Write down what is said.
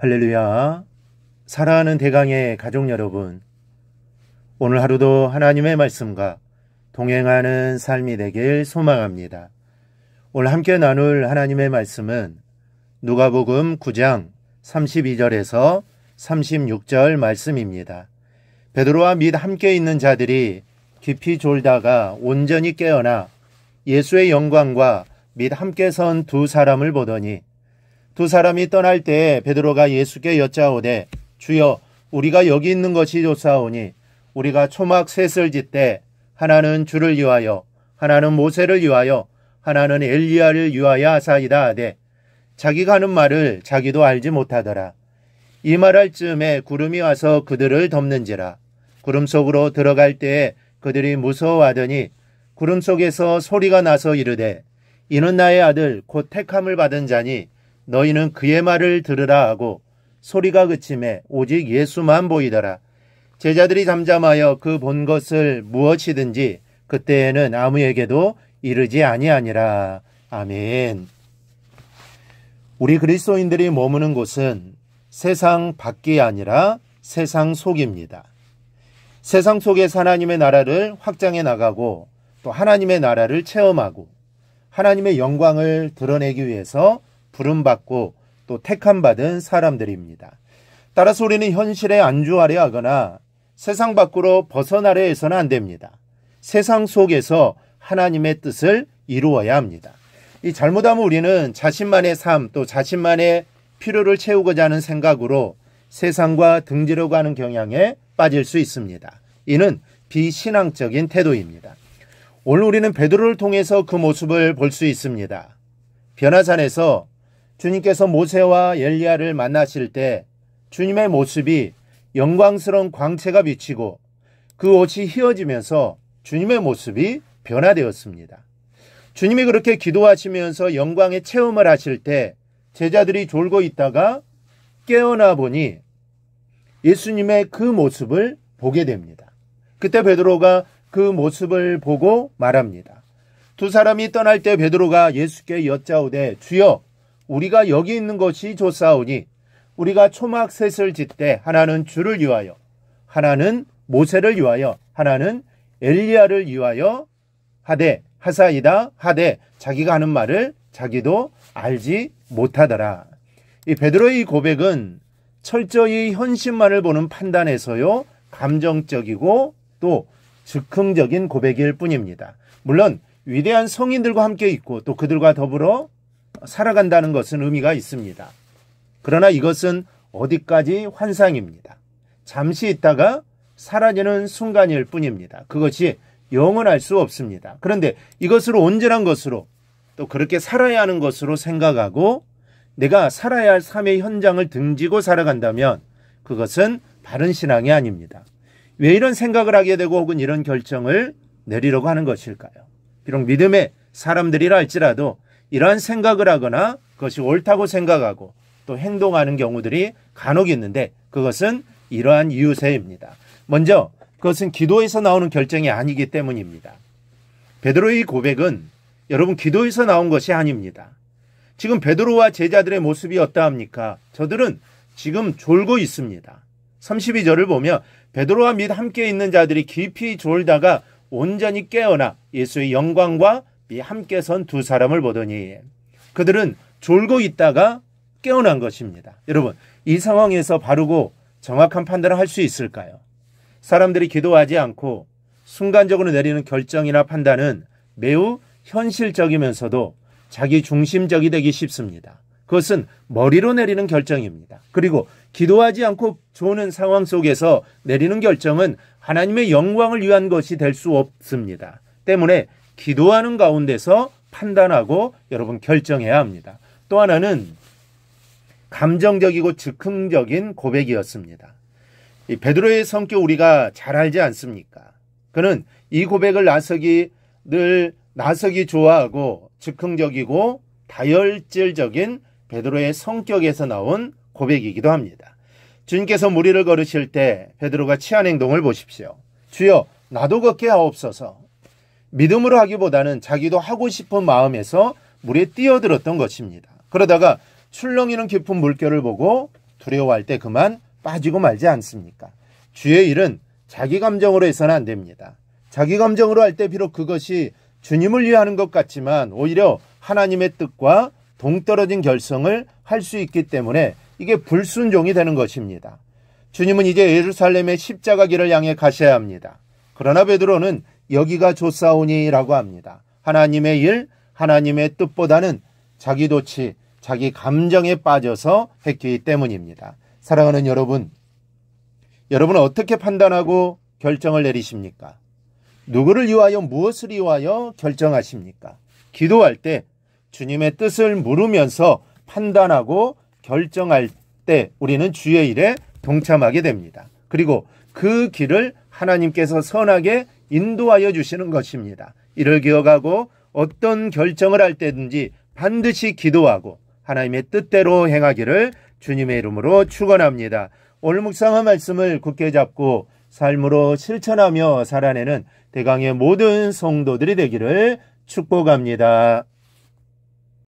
할렐루야. 사랑하는 대강의 가족 여러분, 오늘 하루도 하나님의 말씀과 동행하는 삶이 되길 소망합니다. 오늘 함께 나눌 하나님의 말씀은 누가복음 9장 32절에서 36절 말씀입니다. 베드로와 및 함께 있는 자들이 깊이 졸다가 온전히 깨어나 예수의 영광과 및 함께 선 두 사람을 보더니, 두 사람이 떠날 때에 베드로가 예수께 여짜오되, 주여, 우리가 여기 있는 것이 좋사오니 우리가 초막 셋을 짓되 하나는 주를 위하여, 하나는 모세를 위하여, 하나는 엘리야를 위하여 하사이다 하되, 자기가 하는 말을 자기도 알지 못하더라. 이 말할 즈음에 구름이 와서 그들을 덮는지라. 구름 속으로 들어갈 때에 그들이 무서워하더니 구름 속에서 소리가 나서 이르되, 이는 나의 아들 곧 택함을 받은 자니 너희는 그의 말을 들으라 하고, 소리가 그침에 오직 예수만 보이더라. 제자들이 잠잠하여 그 본 것을 무엇이든지 그때에는 아무에게도 이르지 아니하니라. 아멘. 우리 그리스도인들이 머무는 곳은 세상 밖이 아니라 세상 속입니다. 세상 속에서 하나님의 나라를 확장해 나가고 또 하나님의 나라를 체험하고 하나님의 영광을 드러내기 위해서 부름받고 또 택함받은 사람들입니다. 따라서 우리는 현실에 안주하려 하거나 세상 밖으로 벗어나려 해서는 안 됩니다. 세상 속에서 하나님의 뜻을 이루어야 합니다. 이 잘못하면 우리는 자신만의 삶, 또 자신만의 필요를 채우고자 하는 생각으로 세상과 등지려고 하는 경향에 빠질 수 있습니다. 이는 비신앙적인 태도입니다. 오늘 우리는 베드로를 통해서 그 모습을 볼 수 있습니다. 변화산에서 주님께서 모세와 엘리야를 만나실 때 주님의 모습이 영광스러운 광채가 비치고 그 옷이 휘어지면서 주님의 모습이 변화되었습니다. 주님이 그렇게 기도하시면서 영광의 체험을 하실 때 제자들이 졸고 있다가 깨어나 보니 예수님의 그 모습을 보게 됩니다. 그때 베드로가 그 모습을 보고 말합니다. 두 사람이 떠날 때 베드로가 예수께 여짜오되, 주여, 우리가 여기 있는 것이 좋사오니 우리가 초막 셋을 짓되 하나는 주를 위하여, 하나는 모세를 위하여, 하나는 엘리야를 위하여 하되 하사이다 하되, 자기가 하는 말을 자기도 알지 못하더라. 이 베드로의 이 고백은 철저히 현실만을 보는 판단에서요, 감정적이고 또 즉흥적인 고백일 뿐입니다. 물론 위대한 성인들과 함께 있고 또 그들과 더불어 살아간다는 것은 의미가 있습니다. 그러나 이것은 어디까지 환상입니다. 잠시 있다가 사라지는 순간일 뿐입니다. 그것이 영원할 수 없습니다. 그런데 이것을 온전한 것으로 또 그렇게 살아야 하는 것으로 생각하고 내가 살아야 할 삶의 현장을 등지고 살아간다면 그것은 바른 신앙이 아닙니다. 왜 이런 생각을 하게 되고 혹은 이런 결정을 내리려고 하는 것일까요? 비록 믿음의 사람들이라 할지라도 이러한 생각을 하거나 그것이 옳다고 생각하고 또 행동하는 경우들이 간혹 있는데 그것은 이러한 이유세입니다. 먼저 그것은 기도에서 나오는 결정이 아니기 때문입니다. 베드로의 고백은 여러분 기도에서 나온 것이 아닙니다. 지금 베드로와 제자들의 모습이 어떠합니까? 저들은 지금 졸고 있습니다. 32절을 보면 베드로와 및 함께 있는 자들이 깊이 졸다가 온전히 깨어나 예수의 영광과 함께 선 두 사람을 보더니, 그들은 졸고 있다가 깨어난 것입니다. 여러분, 이 상황에서 바르고 정확한 판단을 할 수 있을까요? 사람들이 기도하지 않고 순간적으로 내리는 결정이나 판단은 매우 현실적이면서도 자기 중심적이 되기 쉽습니다. 그것은 머리로 내리는 결정입니다. 그리고 기도하지 않고 조는 상황 속에서 내리는 결정은 하나님의 영광을 위한 것이 될 수 없습니다. 때문에 기도하는 가운데서 판단하고 여러분 결정해야 합니다. 또 하나는 감정적이고 즉흥적인 고백이었습니다. 이 베드로의 성격 우리가 잘 알지 않습니까? 그는 이 고백을 나서기 좋아하고 즉흥적이고 다혈질적인 베드로의 성격에서 나온 고백이기도 합니다. 주님께서 무리를 걸으실 때 베드로가 취한 행동을 보십시오. 주여, 나도 걷게 하옵소서. 믿음으로 하기보다는 자기도 하고 싶은 마음에서 물에 뛰어들었던 것입니다. 그러다가 출렁이는 깊은 물결을 보고 두려워할 때 그만 빠지고 말지 않습니까? 주의 일은 자기 감정으로 해서는 안 됩니다. 자기 감정으로 할 때 비록 그것이 주님을 위하는 것 같지만 오히려 하나님의 뜻과 동떨어진 결성을 할 수 있기 때문에 이게 불순종이 되는 것입니다. 주님은 이제 예루살렘의 십자가 길을 향해 가셔야 합니다. 그러나 베드로는 여기가 좋사오니라고 합니다. 하나님의 일, 하나님의 뜻보다는 자기 도취, 자기 감정에 빠져서 했기 때문입니다. 사랑하는 여러분, 여러분은 어떻게 판단하고 결정을 내리십니까? 누구를 위하여 무엇을 위하여 결정하십니까? 기도할 때 주님의 뜻을 물으면서 판단하고 결정할 때 우리는 주의 일에 동참하게 됩니다. 그리고 그 길을 하나님께서 선하게 인도하여 주시는 것입니다. 이를 기억하고 어떤 결정을 할 때든지 반드시 기도하고 하나님의 뜻대로 행하기를 주님의 이름으로 축원합니다. 오늘 묵상한 말씀을 굳게 잡고 삶으로 실천하며 살아내는 대강의 모든 성도들이 되기를 축복합니다.